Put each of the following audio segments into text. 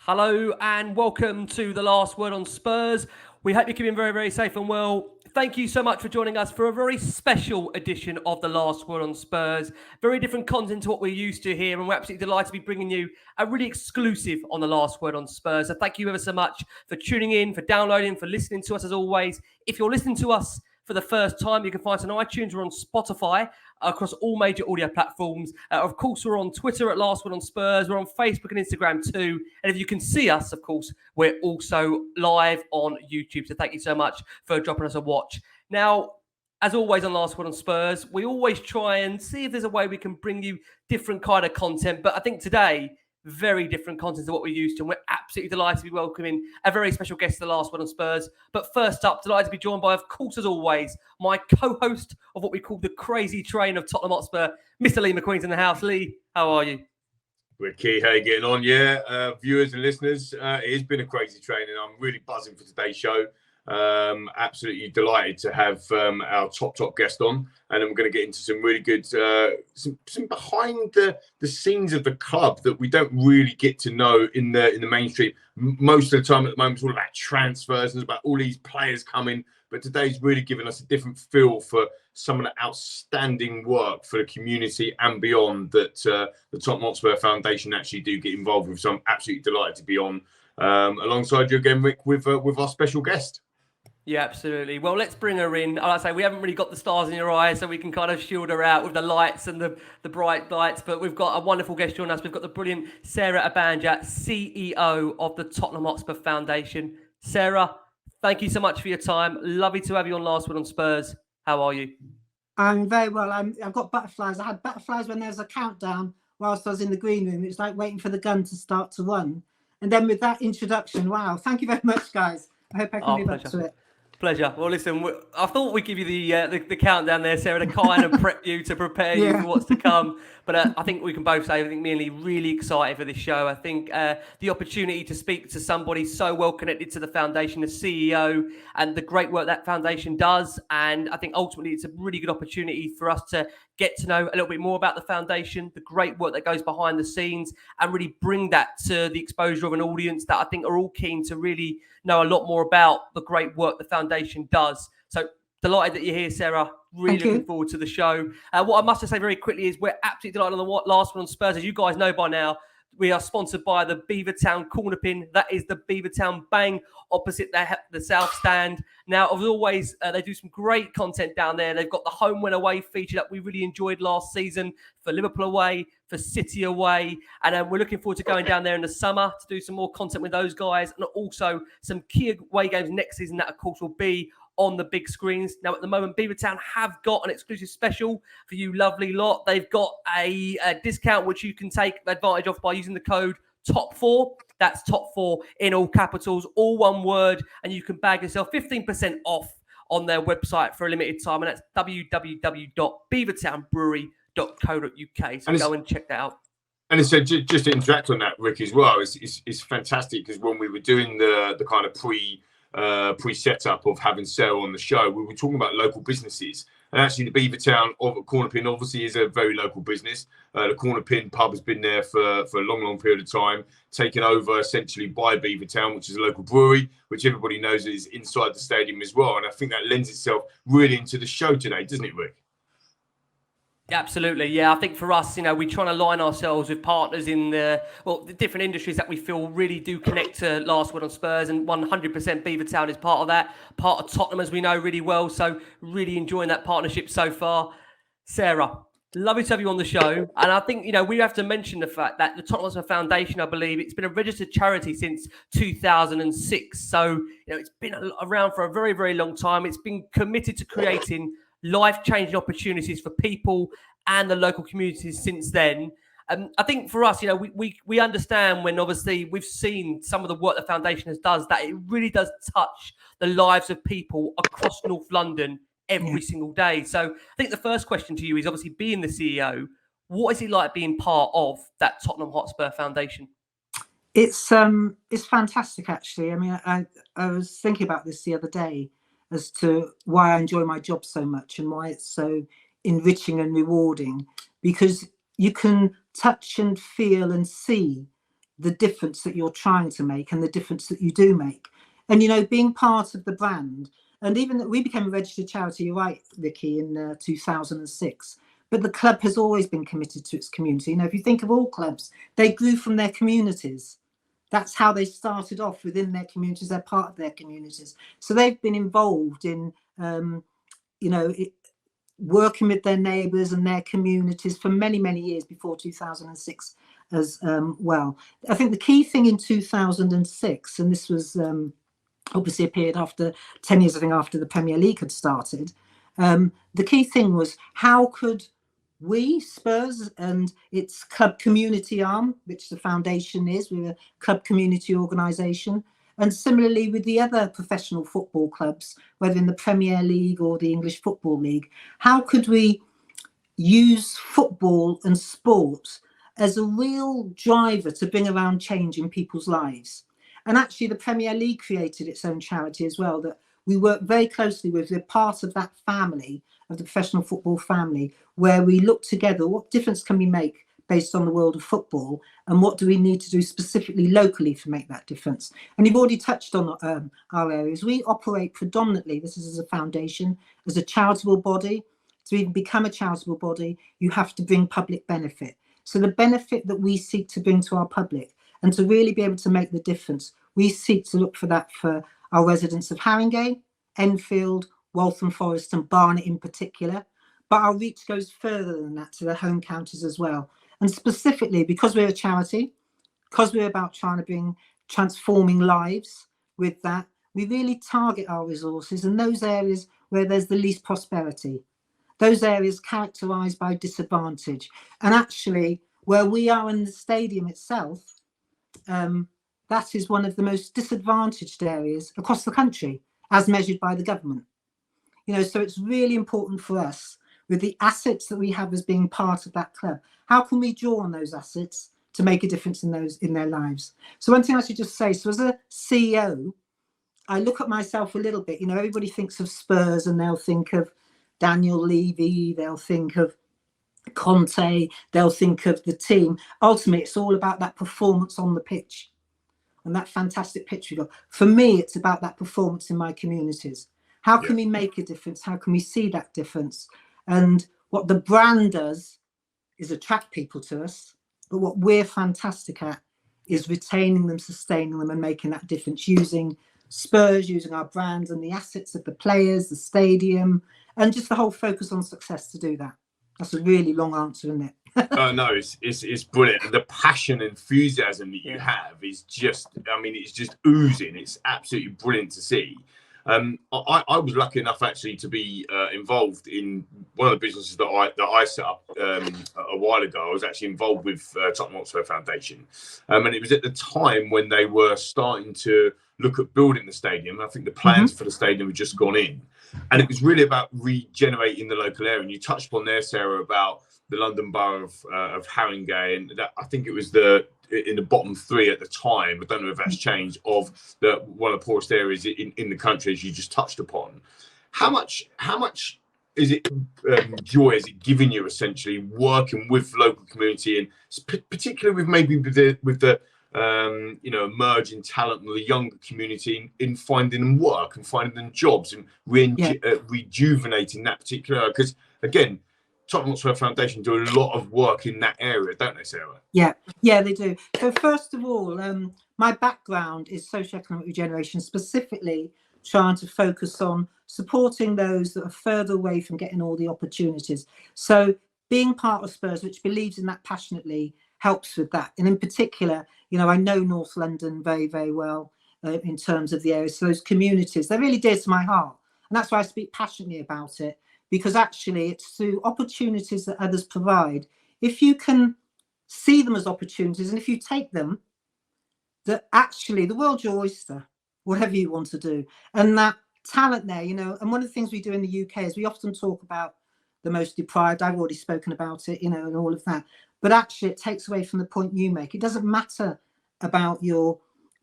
Hello and welcome to the Last Word on Spurs. We hope you're keeping very, very safe and well. Thank you so much for joining us for a very special edition of the Last Word on Spurs. Very different content to what we're used to here, and we're absolutely delighted to be bringing you a really exclusive on the Last Word on Spurs. So thank you ever so much for tuning in, for downloading, for listening to us as always. If you're listening to us for the first time, you can find us on iTunes or on Spotify across all major audio platforms. Of course, we're on Twitter at Last Word on Spurs. We're on Facebook and Instagram too. And if you can see us, of course, we're also live on YouTube. So thank you so much for dropping us a watch. Now, as always on Last Word on Spurs, we always try and see if there's a way we can bring you different kind of content. But I think today, very different content to what we're used to. And we're absolutely delighted to be welcoming a very special guest to the Last Word on Spurs. But first up, delighted to be joined by, of course, as always, my co-host of what we call the crazy train of Tottenham Hotspur, Mr. Lee McQueen's in the house. Lee, how are you? Ricky, how you getting on? Yeah, viewers and listeners, it has been a crazy train and I'm really buzzing for today's show. Absolutely delighted to have our top guest on, and then we're going to get into some really good some behind the scenes of the club that we don't really get to know in the mainstream. Most of the time at the moment it's all about transfers and it's about all these players coming, but today's really given us a different feel for some of the outstanding work for the community and beyond that the Tottenham Hotspur Foundation actually do get involved with. So I'm absolutely delighted to be on alongside you again, Rick, with our special guest. Yeah, absolutely. Well, let's bring her in. Like I say, we haven't really got the stars in your eyes, so we can kind of shield her out with the lights and the bright lights. But we've got a wonderful guest joining us. We've got the brilliant Sarah Ebanja, CEO of the Tottenham Hotspur Foundation. Sarah, thank you so much for your time. Lovely to have you on Last Word on Spurs. How are you? I'm very well. I've got butterflies. I had butterflies when there was a countdown whilst I was in the green room. It's like waiting for the gun to start to run. And then with that introduction, wow, thank you very much, guys. I hope I can live up to it. Pleasure. Well, listen, I thought we'd give you the countdown there, Sarah, to kind of prep you, to prepare you for what's to come. But I think we can both say, I think me and Lee really excited for this show. I think the opportunity to speak to somebody so well connected to the foundation, the CEO, and the great work that foundation does. And I think ultimately it's a really good opportunity for us to get to know a little bit more about the foundation, the great work that goes behind the scenes, and really bring that to the exposure of an audience that I think are all keen to really know a lot more about the great work the foundation does. So delighted that you're here, Sarah. Really looking forward to the show. What I must say very quickly is we're absolutely delighted on the Last One on Spurs. As you guys know by now, we are sponsored by the Beavertown Corner Pin. That is the Beavertown Bang opposite the South Stand. Now, as always, they do some great content down there. They've got the home win away feature that we really enjoyed last season for Liverpool away, for City away. And we're looking forward to going down there in the summer to do some more content with those guys. And also some key away games next season that, of course, will be on the big screens. Now, at the moment, Beavertown have got an exclusive special for you lovely lot. They've got a discount which you can take advantage of by using the code TOP4. That's TOP4 in all capitals, all one word, and you can bag yourself 15% off on their website for a limited time, and that's www.beavertownbrewery.co.uk. So go and check that out. And it's just to interact on that, Rick, as well, it's fantastic because when we were doing the kind of pre-setup of having Sarah on the show, we were talking about local businesses. And actually the Beavertown Corner Pin obviously is a very local business. The Corner Pin pub has been there for a long period of time, taken over essentially by Beavertown, which is a local brewery, which everybody knows is inside the stadium as well. And I think that lends itself really into the show today, doesn't it, Rick? Absolutely, yeah. I think for us, we try and align ourselves with partners in the different industries that we feel really do connect to Last Word on Spurs, and 100% Beavertown is part of that. Part of Tottenham, as we know really well, so really enjoying that partnership so far. Sarah, lovely to have you on the show, and I think we have to mention the fact that the Tottenham Hotspur Foundation, I believe, it's been a registered charity since 2006. So it's been around for a very, very long time. It's been committed to creating life-changing opportunities for people and the local communities since then. I think for us, we understand when obviously we've seen some of the work the foundation does, that it really does touch the lives of people across North London every single day. So I think the first question to you is obviously being the CEO, what is it like being part of that Tottenham Hotspur Foundation? It's fantastic, actually. I mean, I was thinking about this the other day as to why I enjoy my job so much and why it's so enriching and rewarding, because you can touch and feel and see the difference that you're trying to make and the difference that you do make. And, you know, being part of the brand, and even that we became a registered charity, you're right, Vicky, in 2006. But the club has always been committed to its community. You know, if you think of all clubs, they grew from their communities. That's how they started off, within their communities. They're part of their communities. So they've been involved in, you know, working with their neighbours and their communities for many, many years before 2006 as well. I think the key thing in 2006, and this was obviously appeared after 10 years, I think, after the Premier League had started, the key thing was, how could we, Spurs, and its club community arm, which the foundation is, we're a club community organisation, and similarly with the other professional football clubs, whether in the Premier League or the English Football League, how could we use football and sport as a real driver to bring around change in people's lives? And actually the Premier League created its own charity as well, that we work very closely with. We're part of that family, of the professional football family, where we look together, what difference can we make based on the world of football, and what do we need to do specifically locally to make that difference? And you've already touched on our areas. We operate predominantly, this is as a foundation, as a charitable body. To even become a charitable body, you have to bring public benefit. So the benefit that we seek to bring to our public, and to really be able to make the difference, we seek to look for that for our residents of Haringey, Enfield, Waltham Forest and Barnet in particular. But our reach goes further than that to the home counties as well. And specifically, because we're a charity, because we're about trying to bring transforming lives with that, we really target our resources in those areas where there's the least prosperity, those areas characterised by disadvantage. And actually, where we are in the stadium itself, that is one of the most disadvantaged areas across the country, as measured by the government. You know, so it's really important for us, with the assets that we have as being part of that club, how can we draw on those assets to make a difference in their lives? So one thing I should just say, so as a CEO, I look at myself a little bit, you know, everybody thinks of Spurs and they'll think of Daniel Levy, they'll think of Conte, they'll think of the team. Ultimately, it's all about that performance on the pitch and that fantastic pitch we got. For me, it's about that performance in my communities. How can we make a difference? How can we see that difference? And what the brand does is attract people to us. But what we're fantastic at is retaining them, sustaining them and making that difference, using Spurs, using our brands and the assets of the players, the stadium, and just the whole focus on success to do that. That's a really long answer, isn't it? Oh no, it's brilliant. The passion and enthusiasm that you have is just, I mean, it's just oozing. It's absolutely brilliant to see. I was lucky enough actually to be involved in one of the businesses that I set up a while ago. I was actually involved with Tottenham Hotspur Foundation, and it was at the time when they were starting to look at building the stadium. I think the plans for the stadium had just gone in, and it was really about regenerating the local area. And you touched upon there, Sarah, about the London Borough of Haringey, and that, I think it was in the bottom three at the time. I don't know if that's changed, of one of the poorest areas in the country, as you just touched upon. How much is it joy is it giving you, essentially working with local community, and particularly with maybe with the you know, emerging talent and the younger community in finding them work and finding them jobs and rejuvenating that particular, because again, Tottenham Hotspur Foundation do a lot of work in that area, don't they, Sarah? Yeah, they do. So first of all, my background is socioeconomic regeneration, specifically trying to focus on supporting those that are further away from getting all the opportunities. So being part of Spurs, which believes in that passionately, helps with that. And in particular, you know, I know North London very, very well in terms of the areas. So those communities, they're really dear to my heart. And that's why I speak passionately about it, because actually it's through opportunities that others provide. If you can see them as opportunities, and if you take them, that actually the world's your oyster, whatever you want to do. And that talent there, you know, and one of the things we do in the UK is we often talk about the most deprived. I've already spoken about it, you know, and all of that. But actually it takes away from the point you make. It doesn't matter about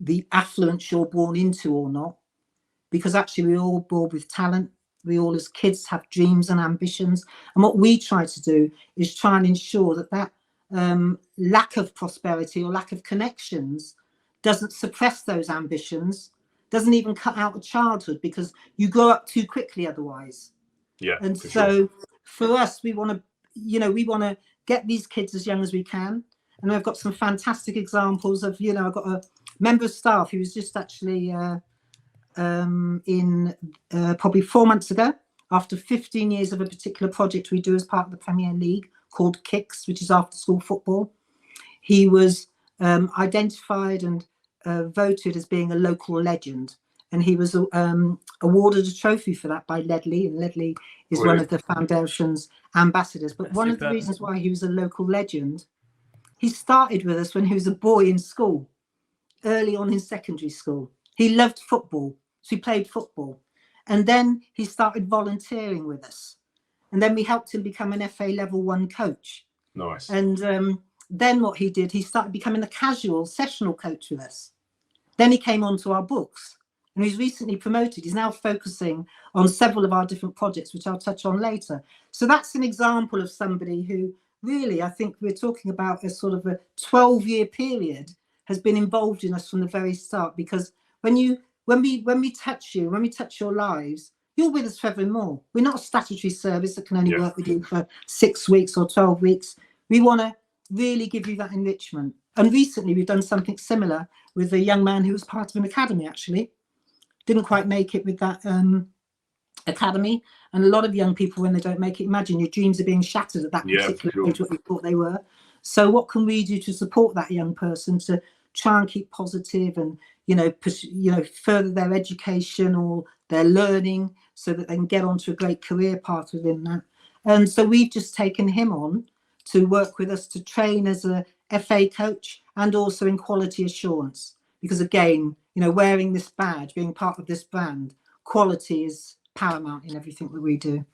the affluence you're born into or not, because actually we're all born with talent. We all as kids have dreams and ambitions. And what we try to do is try and ensure that lack of prosperity or lack of connections doesn't suppress those ambitions, doesn't even cut out a childhood, because you grow up too quickly otherwise. Yeah. And for so sure. for us, we want to get these kids as young as we can. And I've got some fantastic examples of, I've got a member of staff who was just actually probably 4 months ago, after 15 years of a particular project we do as part of the Premier League called Kicks, which is after school football. He was identified and voted as being a local legend. And he was awarded a trophy for that by Ledley. And Ledley is one of the foundation's ambassadors. But one of the reasons why he was a local legend, he started with us when he was a boy in school, early on in secondary school. He loved football, so he played football. And then he started volunteering with us. And then we helped him become an FA Level 1 coach. Nice. And then what he did, he started becoming a casual sessional coach with us. Then he came onto our books. And he's recently promoted. He's now focusing on several of our different projects, which I'll touch on later. So that's an example of somebody who really, I think we're talking about a sort of a 12-year period, has been involved in us from the very start. Because when we touch you, when we touch your lives, you're with us forevermore. We're not a statutory service that can only work with you for 6 weeks or 12 weeks. We want to really give you that enrichment. And recently we've done something similar with a young man who was part of an academy, actually. Didn't quite make it with that academy. And a lot of young people, when they don't make it, imagine your dreams are being shattered at that particular age, what you thought they were. So what can we do to support that young person to try and keep positive and, further their education or their learning so that they can get onto a great career path within that? And so we've just taken him on to work with us to train as a FA coach and also in quality assurance. Because again, wearing this badge, being part of this brand, quality is paramount in everything that we do.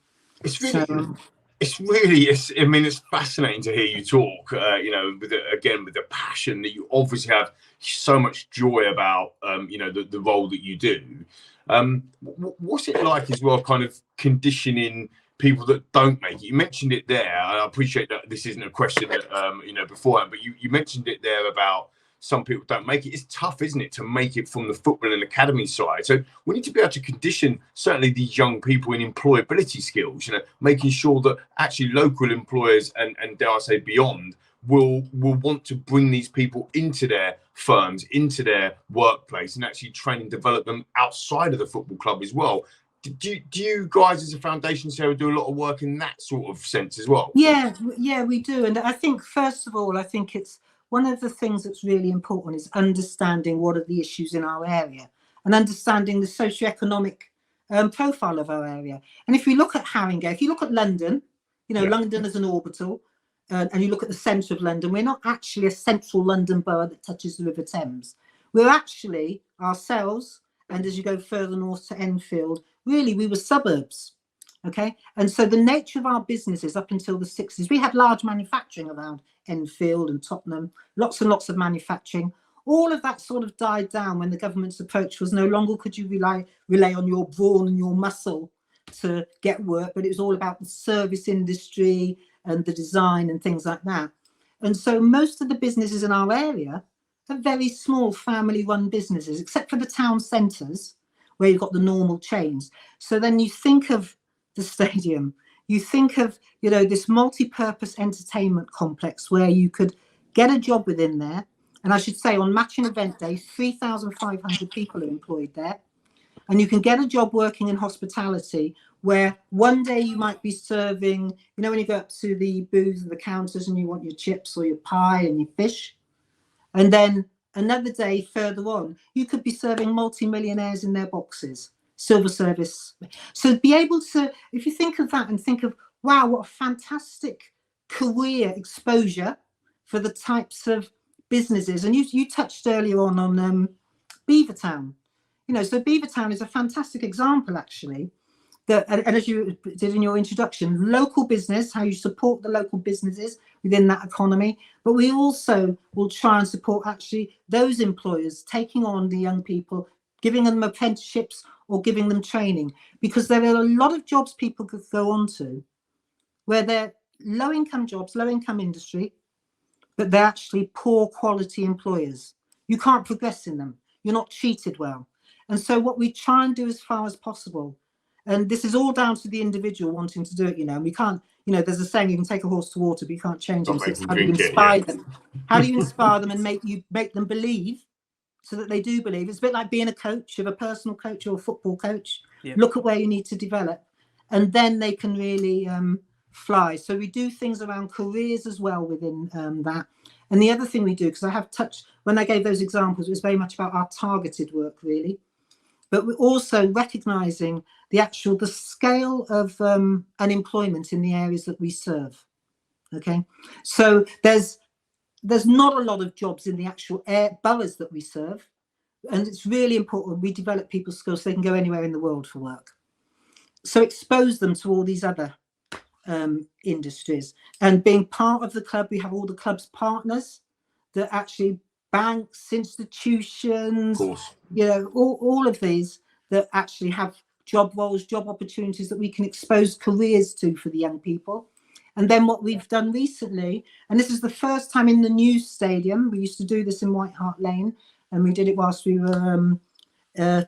It's really, it's fascinating to hear you talk, with the passion that you obviously have so much joy about, the role that you do. What's it like as well, kind of conditioning people that don't make it? You mentioned it there. I appreciate that this isn't a question that, beforehand, but you mentioned it there about some people don't make it. It's tough, isn't it, to make it from the football and academy side? So we need to be able to condition certainly these young people in employability skills, making sure that actually local employers and dare I say beyond will want to bring these people into their firms, into their workplace, and actually train and develop them outside of the football club as well. Do you guys as a foundation, Sarah, do a lot of work in that sort of sense as well? Yeah, we do. And I think, first of all, it's one of the things that's really important is understanding what are the issues in our area and understanding the socioeconomic profile of our area. And if we look at Haringey, if you look at London, London is an orbital, and you look at the centre of London, we're not actually a central London borough that touches the River Thames. We're actually ourselves, and as you go further north to Enfield, really we were suburbs. Okay, and so the nature of our businesses up until the 60s, we had large manufacturing around Enfield and Tottenham, lots and lots of manufacturing. All of that sort of died down when the government's approach was no longer could you rely on your brawn and your muscle to get work, but it was all about the service industry and the design and things like that. And so most of the businesses in our area are very small family-run businesses, except for the town centres where you've got the normal chains. So then you think of the stadium, you think of this multi-purpose entertainment complex where you could get a job within there. And I should say on matching event day, 3,500 people are employed there. And you can get a job working in hospitality where one day you might be serving, when you go up to the booths and the counters and you want your chips or your pie and your fish. And then another day further on, you could be serving multi-millionaires in their boxes. Silver service. So be able to, if you think of that and think of, wow, what a fantastic career exposure for the types of businesses. And you touched earlier on Beavertown. So Beavertown is a fantastic example, actually, that, and as you did in your introduction, local business, how you support the local businesses within that economy. But we also will try and support actually those employers taking on the young people, giving them apprenticeships or giving them training, because there are a lot of jobs people could go on to where they're low-income jobs, low-income industry, but they're actually poor quality employers. You can't progress in them. You're not treated well. And so what we try and do as far as possible, and this is all down to the individual wanting to do it, and we can't, there's a saying, you can take a horse to water, but you can't change them. So it's how do you inspire them? How do you inspire them and make them believe so that they do believe? It's a bit like being a coach, of a personal coach or a football coach. Yeah. Look at where you need to develop, and then they can really fly. So we do things around careers as well within that. And the other thing we do, because I have touched, when I gave those examples, it was very much about our targeted work, really. But we're also recognising the scale of unemployment in the areas that we serve. Okay, so there's not a lot of jobs in the actual boroughs that we serve, and it's really important we develop people's skills so they can go anywhere in the world for work. So expose them to all these other industries, and being part of the club, we have all the club's partners that actually banks, institutions, all of these that actually have job roles, job opportunities that we can expose careers to for the young people. And then what we've done recently, and this is the first time in the new stadium, we used to do this in White Hart Lane, and we did it whilst we were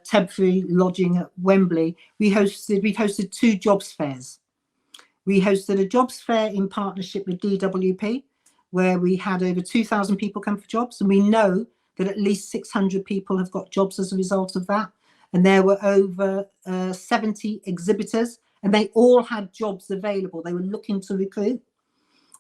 temporary lodging at Wembley. We've hosted 2 jobs fairs. We hosted a jobs fair in partnership with DWP, where we had over 2,000 people come for jobs, and we know that at least 600 people have got jobs as a result of that. And there were over 70 exhibitors, and they all had jobs available. They were looking to recruit.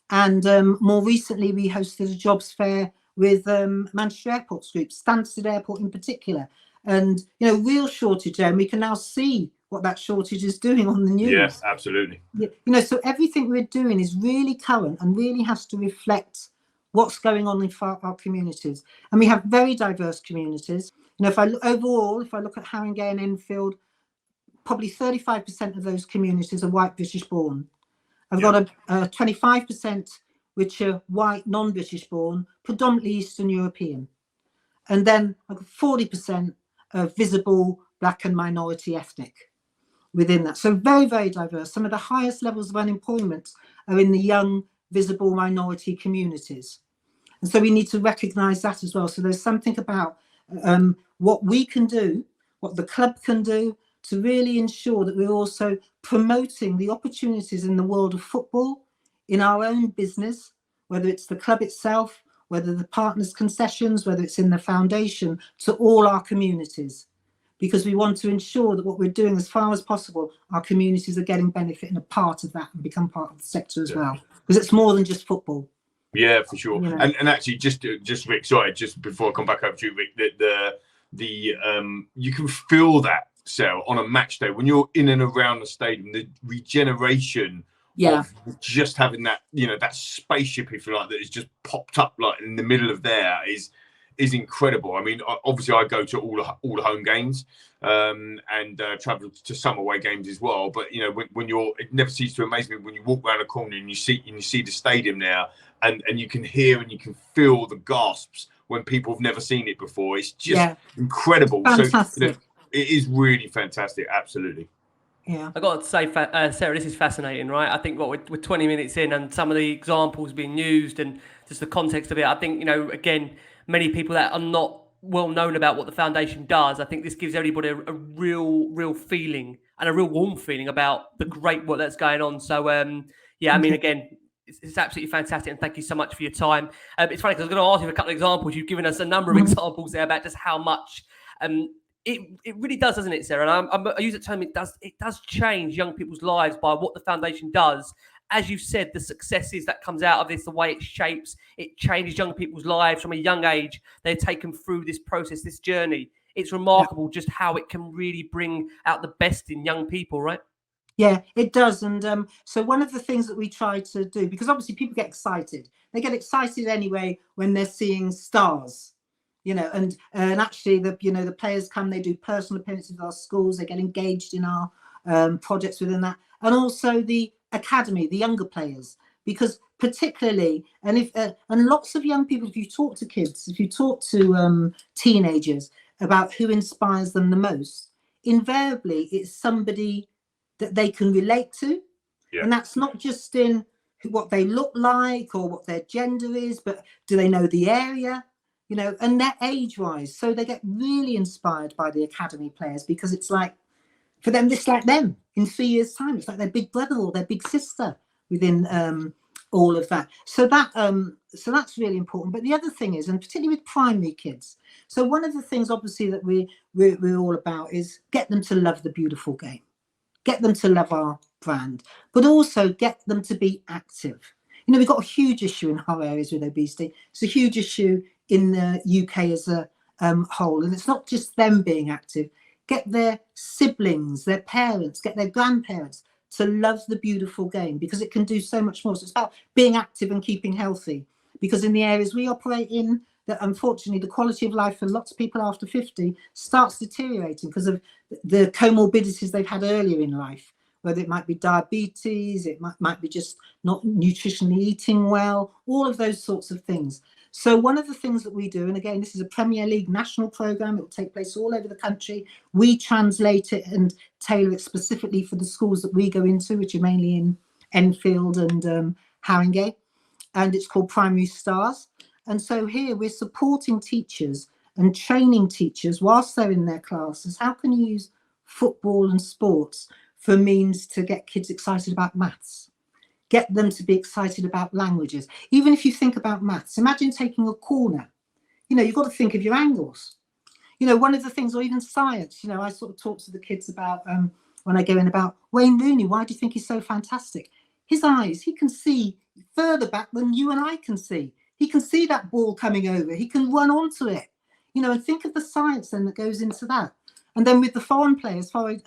And more recently, we hosted a jobs fair with Manchester Airports Group, Stansted Airport in particular. And, real shortage there, and we can now see what that shortage is doing on the news. Yes, absolutely. So everything we're doing is really current and really has to reflect what's going on in our communities. And we have very diverse communities. If I look at Haringey and Enfield, probably 35% of those communities are white British born. I've got a 25% which are white non-British born, predominantly Eastern European. And then I've got 40% of visible black and minority ethnic within that. So very, very diverse. Some of the highest levels of unemployment are in the young, visible minority communities. And so we need to recognise that as well. So there's something about what we can do, what the club can do, to really ensure that we're also promoting the opportunities in the world of football, in our own business, whether it's the club itself, whether the partners' concessions, whether it's in the foundation, to all our communities. Because we want to ensure that what we're doing as far as possible, our communities are getting benefit and a part of that and become part of the sector as well. Because it's more than just football. Yeah, for sure. And actually, just Rick, sorry, just before I come back over to you, Rick, that you can feel that, Sarah, on a match day when you're in and around the stadium, the regeneration of just having that, that spaceship, if you like, that is just popped up like in the middle of there is incredible. I mean, obviously I go to all the home games and travel to some away games as well. But when it never ceases to amaze me when you walk around a corner and you see the stadium now, and you can hear and you can feel the gasps when people have never seen it before. It's just incredible. Fantastic. So it is really fantastic. Absolutely. Yeah, I got to say, Sarah, this is fascinating, right? I think we're 20 minutes in, and some of the examples being used and just the context of it. I think again, many people that are not well known about what the foundation does. I think this gives everybody a real feeling and a real warm feeling about the great work that's going on. So I mean, again, it's absolutely fantastic, and thank you so much for your time. It's funny because I was going to ask you a couple of examples. You've given us a number of examples there about just how much. It really does, doesn't it, Sarah? And I use the term, it does change young people's lives by what the foundation does. As you said, the successes that comes out of this, the way it shapes, it changes young people's lives from a young age. They're taken through this process, this journey. It's remarkable just how it can really bring out the best in young people, right? Yeah, it does. And so one of the things that we try to do, because obviously people get excited. They get excited anyway when they're seeing stars. And actually the players come, they do personal appearances with our schools, they get engaged in our projects within that, and also the academy, the younger players, because particularly, and lots of young people, if you talk to kids, if you talk to teenagers about who inspires them the most, invariably it's somebody that they can relate to. And that's not just in what they look like or what their gender is, but do they know the area? You know, and their age-wise. So they get really inspired by the academy players, because it's like, for them, it's like them in 3 years' time. It's like their big brother or their big sister within all of that. So that's really important. But the other thing is, and particularly with primary kids, so one of the things obviously that we're all about is get them to love the beautiful game, get them to love our brand, but also get them to be active. You know, we've got a huge issue in our areas with obesity. It's a huge issue in the UK as a whole, and it's not just them being active. Get their siblings, their parents, get their grandparents to love the beautiful game, because it can do so much more. So it's about being active and keeping healthy, because in the areas we operate in, that unfortunately the quality of life for lots of people after 50 starts deteriorating because of the comorbidities they've had earlier in life, whether it might be diabetes, it might be just not nutritionally eating well, all of those sorts of things. So one of the things that we do, and again, this is a Premier League national programme, it will take place all over the country. We translate it and tailor it specifically for the schools that we go into, which are mainly in Enfield and Haringey, and it's called Primary Stars. And so here we're supporting teachers and training teachers whilst they're in their classes. How can you use football and sports for means to get kids excited about maths? Get them to be excited about languages. Even if you think about maths, imagine taking a corner. You know, you've got to think of your angles. You know, one of the things, or even science, you know, I sort of talk to the kids about, when I go in, about Wayne Rooney, why do you think he's so fantastic? His eyes, he can see further back than you and I can see. He can see that ball coming over. He can run onto it. You know, and think of the science then that goes into that. And then with the foreign players, foreign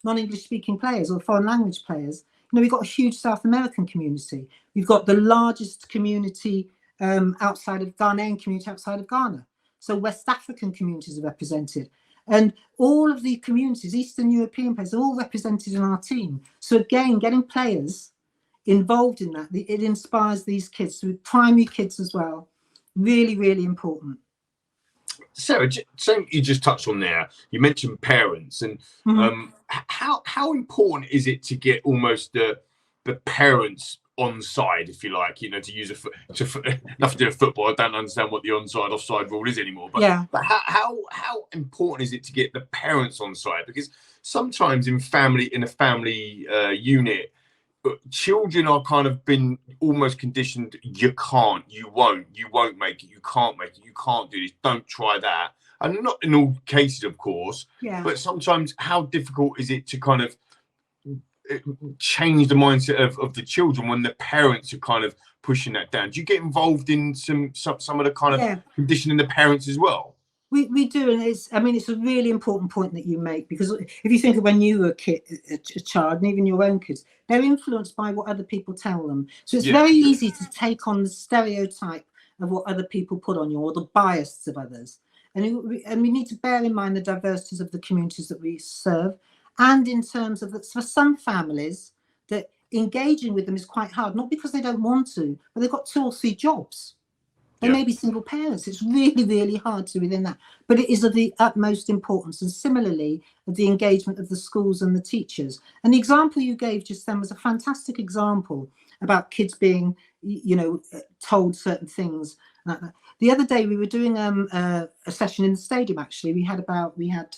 non-English speaking players or foreign language players, you know, we've got a huge South American community. We've got the largest community outside of Ghanaian community outside of Ghana. So West African communities are represented. And all of the communities, Eastern European players, are all represented in our team. So again, getting players involved in that, it inspires these kids, so primary kids as well. Really, really important. Sarah, something you just touched on there, you mentioned parents, and how important is it to get almost the parents on side, if you like, you know, to use nothing to do with football. I don't understand what the onside offside rule is anymore, but yeah. But how important is it to get the parents on side? Because sometimes in a family unit, children are kind of been almost conditioned. You can't, you won't make it, you can't make it, you can't do this, don't try that. And not in all cases, of course, but sometimes how difficult is it to kind of change the mindset of the children when the parents are kind of pushing that down? Do you get involved in some of the kind of conditioning the parents as well? We do, and it's a really important point that you make, because if you think of when you were a child, and even your own kids, they're influenced by what other people tell them. So it's very easy to take on the stereotype of what other people put on you, or the bias of others. And we need to bear in mind the diversities of the communities that we serve, and in terms of that, for some families, that engaging with them is quite hard, not because they don't want to, but they've got 2 or 3 jobs. They may be single parents. It's really, really hard to within that. But it is of the utmost importance. And similarly, of the engagement of the schools and the teachers. And the example you gave just then was a fantastic example about kids being, you know, told certain things. The other day we were doing a session in the stadium, actually. We had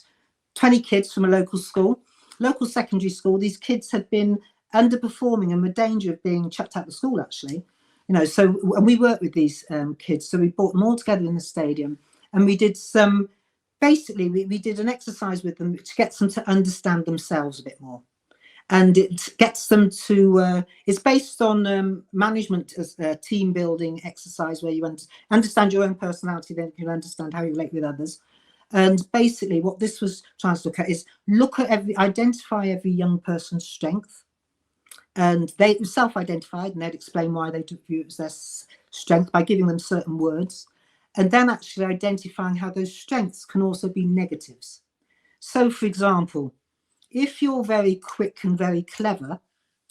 20 kids from a local secondary school. These kids had been underperforming and were in danger of being chucked out of school, actually. You know, so, and we work with these kids, so we brought them all together in the stadium, and we did basically we did an exercise with them to get them to understand themselves a bit more. And it gets them to, it's based on management as a team building exercise, where you understand your own personality, then you can understand how you relate with others. And basically what this was trying to look at is identify every young person's strength. And they self-identified, and they'd explain why they view it as their strength by giving them certain words, and then actually identifying how those strengths can also be negatives. So, for example, if you're very quick and very clever,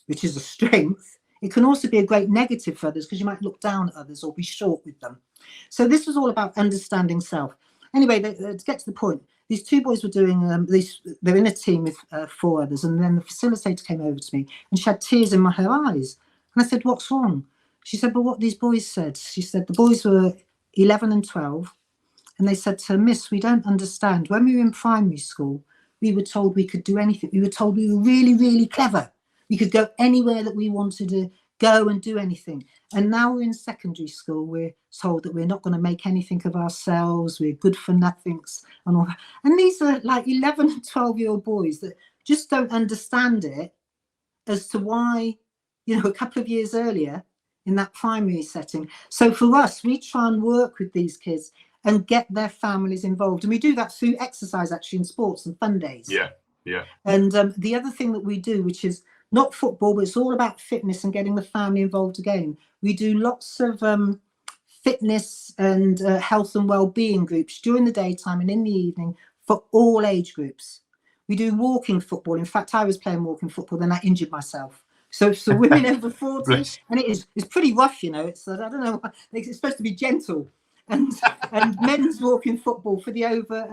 which is a strength, it can also be a great negative for others, because you might look down at others or be short with them. So this was all about understanding self. Anyway, to get to the point, these 2 boys were doing they're in a team with 4 others, and then the facilitator came over to me and she had tears in her eyes, And I said, what's wrong? She said, well, what these boys said. She said the boys were 11 and 12. And they said to her, Miss, we don't understand. When we were in primary school, we were told we could do anything. We were told we were really, really clever. We could go anywhere that we wanted to go and do anything. And now we're in secondary school. We're told that we're not going to make anything of ourselves. We're good for nothings and all that. And these are like 11 and 12-year-old boys that just don't understand it as to why, you know, a couple of years earlier in that primary setting. So for us, we try and work with these kids and get their families involved. And we do that through exercise, actually, in sports and fun days. Yeah, yeah. And the other thing that we do, which is not football, but it's all about fitness and getting the family involved again. We do lots of fitness and health and well-being groups during the daytime and in the evening for all age groups. We do walking football. In fact, I was playing walking football, then I injured myself. So it's for women over 40, and it's pretty rough, you know. It's I don't know, it's supposed to be gentle, and men's walking football for the over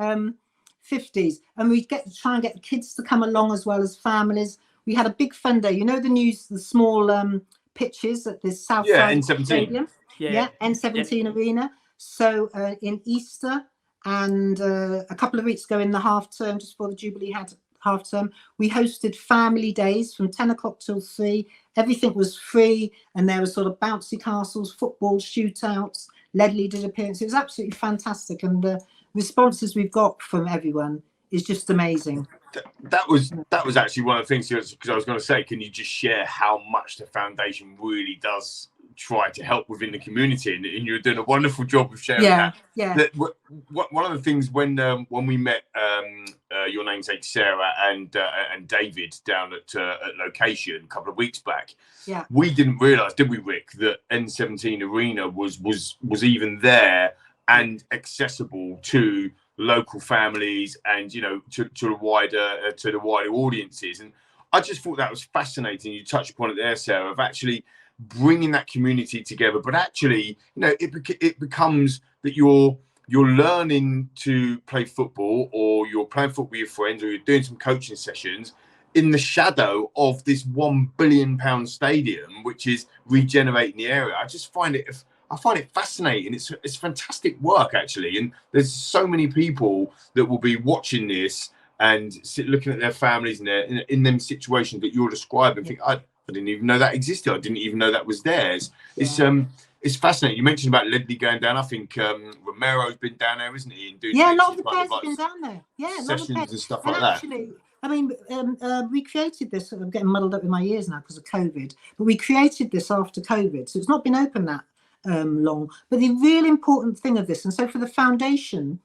50s, and we try and get the kids to come along as well as families. We had a big fun day. You know the small pitches at this South Side N17 Stadium, N17 Arena. So in Easter and a couple of weeks ago in the half term, just before the Jubilee had half term, we hosted family days from 10 o'clock till 3. Everything was free, and there were sort of bouncy castles, football shootouts. Ledley did appearance. It was absolutely fantastic, and the responses we've got from everyone is just amazing. That was actually one of the things, because I was going to say, can you just share how much the foundation really does try to help within the community, and you're doing a wonderful job of sharing that. One of the things when we met your namesake Sarah and David down at location a couple of weeks back, we didn't realise, did we, Rick, that N17 Arena was even there and accessible to local families and, you know, to the wider audiences. And I just thought that was fascinating. You touched upon it there, Sarah, of actually bringing that community together. But actually, you know, it becomes that you're learning to play football, or you're playing football with your friends, or you're doing some coaching sessions in the shadow of this £1 billion stadium, which is regenerating the area. I find it fascinating. It's fantastic work, actually. And there's so many people that will be watching this and looking at their families and in them situations that you're describing, think, I didn't even know that existed. I didn't even know that was theirs. It's fascinating. You mentioned about Ledley going down. I think Romero's been down there, isn't he? And doing a lot of the players have been down there. Sessions and stuff like actually, that. I mean, we created this. I'm getting muddled up with my ears now because of COVID. But we created this after COVID, so it's not been open that long. But the really important thing of this, and so for the foundation,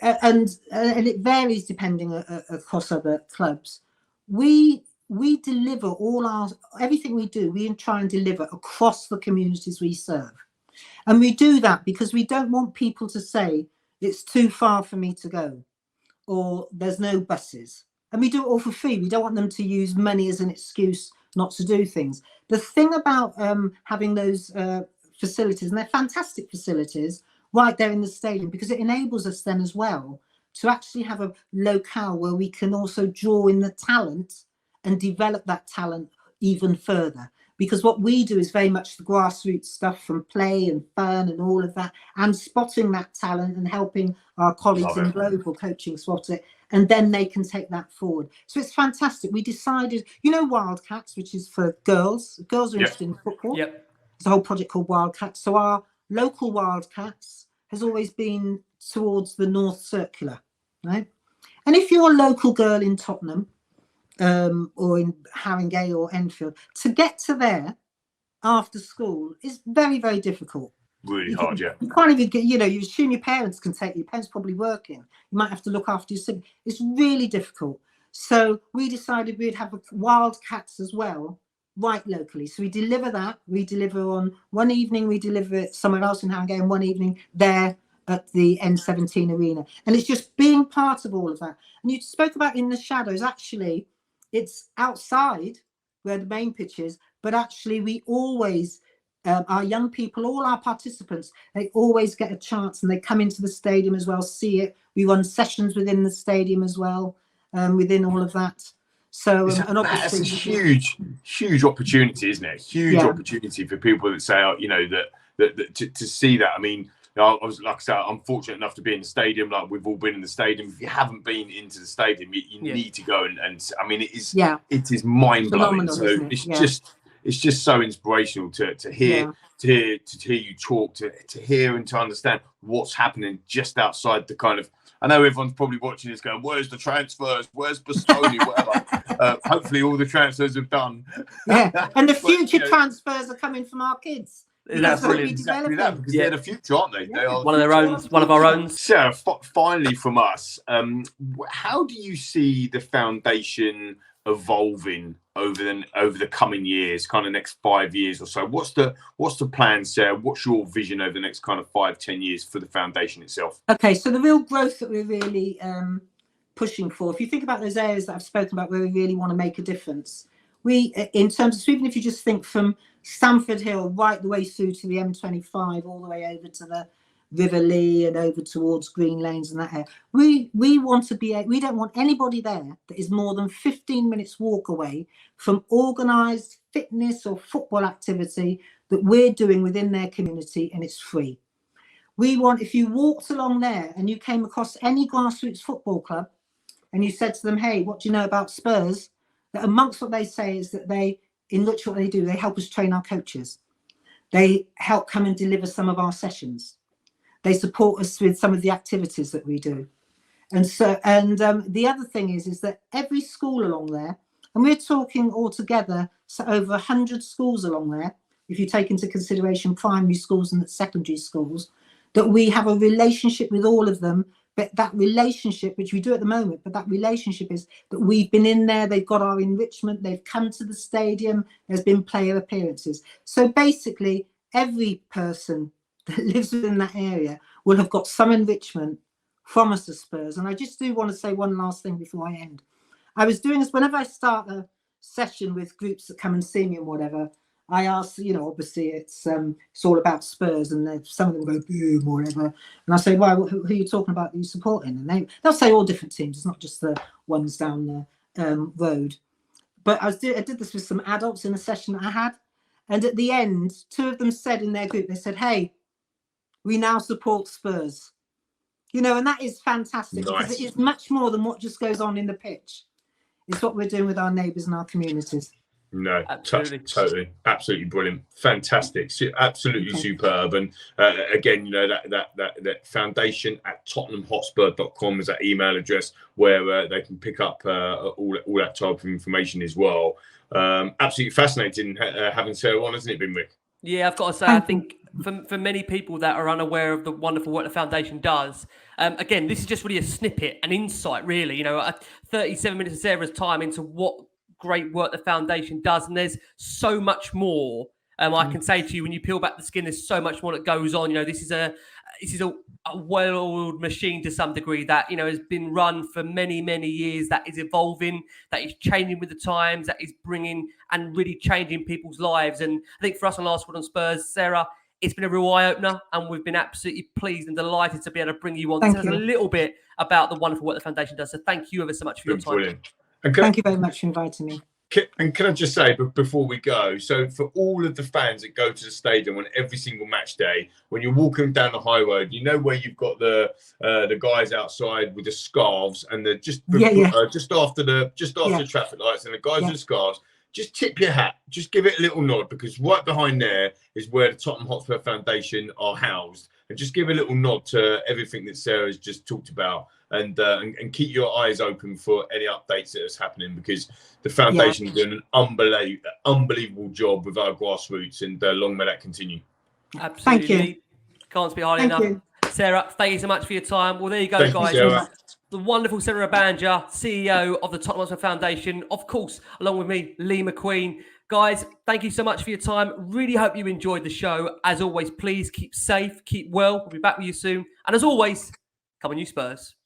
and it varies depending across other clubs, we deliver everything we do, we try and deliver across the communities we serve. And we do that because we don't want people to say it's too far for me to go, or there's no buses. And we do it all for free. We don't want them to use money as an excuse not to do things. The thing about having those facilities, and they're fantastic facilities right there in the stadium, because it enables us then as well to actually have a locale where we can also draw in the talent and develop that talent even further. Because what we do is very much the grassroots stuff, from play and fun and all of that, and spotting that talent and helping our colleagues in global coaching spot it, and then they can take that forward. So it's fantastic. We decided, you know, Wildcats, which is for girls. Girls are interested in football. There's a whole project called Wildcats. So our local Wildcats has always been towards the North Circular, right? And if you're a local girl in Tottenham, or in Haringey or Enfield, to get to there after school is very, very difficult. Really hard, yeah. You can't even get, you know, you assume your parents can take you. Your parents probably working. You might have to look after your sibling. It's really difficult. So we decided we'd have Wildcats as well, right locally. So we deliver that. We deliver on one evening, we deliver it somewhere else in Haringey, and one evening there at the N17 Arena. And it's just being part of all of that. And you spoke about in the shadows, actually, it's outside where the main pitch is, but actually we always, our young people, all our participants, they always get a chance, and they come into the stadium as well, see it. We run sessions within the stadium as well, within all of that. So, That's and a obviously, huge opportunity, isn't it? Huge opportunity for people that say, you know, that to see that. I mean, I was, like I said, I'm fortunate enough to be in the stadium. Like, we've all been in the stadium. If you haven't been into the stadium, you need to go. And I mean, it is mind blowing. So it's just so inspirational to hear you talk, to hear and to understand what's happening just outside the kind of. I know everyone's probably watching this going, where's the transfers? Where's Bastoni? Whatever. Hopefully all the transfers have done. Yeah, and the future transfers are coming from our kids. That's brilliant. Exactly that, because they're the future, aren't they? They are one of our own. Sarah, finally from us, how do you see the foundation evolving over the coming years, kind of next 5 years or so? What's the plan, Sarah? What's your vision over the next kind of 5-10 years for the foundation itself? Okay, so the real growth that we're really pushing for, if you think about those areas that I've spoken about where we really want to make a difference, we, in terms of, even if you just think from Stamford Hill right the way through to the M25, all the way over to the River Lee and over towards Green Lanes and that area, we want to be, we don't want anybody there that is more than 15 minutes walk away from organised fitness or football activity that we're doing within their community, and it's free. We want, if you walked along there and you came across any grassroots football club and you said to them, hey, what do you know about Spurs? That amongst what they say is that they enrich what they do. They help us train our coaches. They help come and deliver some of our sessions. They support us with some of the activities that we do. And so, the other thing is that every school along there, and we're talking altogether, so over 100 schools along there, if you take into consideration primary schools and secondary schools, that we have a relationship with all of them. But that relationship, which we do at the moment, but that relationship is that we've been in there, they've got our enrichment, they've come to the stadium, there's been player appearances. So basically, every person that lives within that area will have got some enrichment from us as Spurs. And I just do want to say one last thing before I end. I was doing this whenever I start a session with groups that come and see me and whatever, I ask, you know, obviously it's all about Spurs, and some of them go boom or whatever, and I say, well, who are you talking about that you're supporting? And they'll say all different teams. It's not just the ones down the road. But I did this with some adults in a session that I had, and at the end, 2 of them said in their group, they said, hey, we now support Spurs. You know, and that is fantastic. Nice. Because it is much more than what just goes on in the pitch. It's what we're doing with our neighbours and our communities. No, totally, absolutely brilliant, fantastic, absolutely superb. And again, you know, that foundation at tottenhamhotspur.com is that email address where they can pick up all that type of information as well. Absolutely fascinating having Sarah on, hasn't it been, Rick? Yeah, I've got to say, I think for many people that are unaware of the wonderful work the foundation does, again, this is just really a snippet, an insight, really. You know, 37 minutes of Sarah's time into what great work the foundation does, and there's so much more. I can say to you, when you peel back the skin, there's so much more that goes on. You know, this is a well-oiled machine to some degree that, you know, has been run for many, many years, that is evolving, that is changing with the times, that is bringing and really changing people's lives. And I think for us on Last Word on Spurs, Sarah, it's been a real eye-opener, and we've been absolutely pleased and delighted to be able to bring you on to tell us a little bit about the wonderful work the foundation does. So thank you ever so much for your time. Brilliant. Thank you very much for inviting me. And can I just say, but before we go, so for all of the fans that go to the stadium on every single match day, when you're walking down the high road, you know where you've got the guys outside with the scarves, and they're just after the traffic lights, and the guys with the scarves. Just tip your hat, just give it a little nod, because right behind there is where the Tottenham Hotspur Foundation are housed, and just give a little nod to everything that Sarah has just talked about, and keep your eyes open for any updates that is happening, because the foundation is doing an unbelievable job with our grassroots, and long may that continue. Absolutely. Thank you. Can't speak highly enough. Sarah, thank you so much for your time. Well, there you go, guys. You, the wonderful Sarah Ebanja, CEO of the Tottenham Hotspur Foundation, of course, along with me, Lee McQueen. Guys, thank you so much for your time. Really hope you enjoyed the show. As always, please keep safe, keep well. We'll be back with you soon. And as always, come on, you Spurs.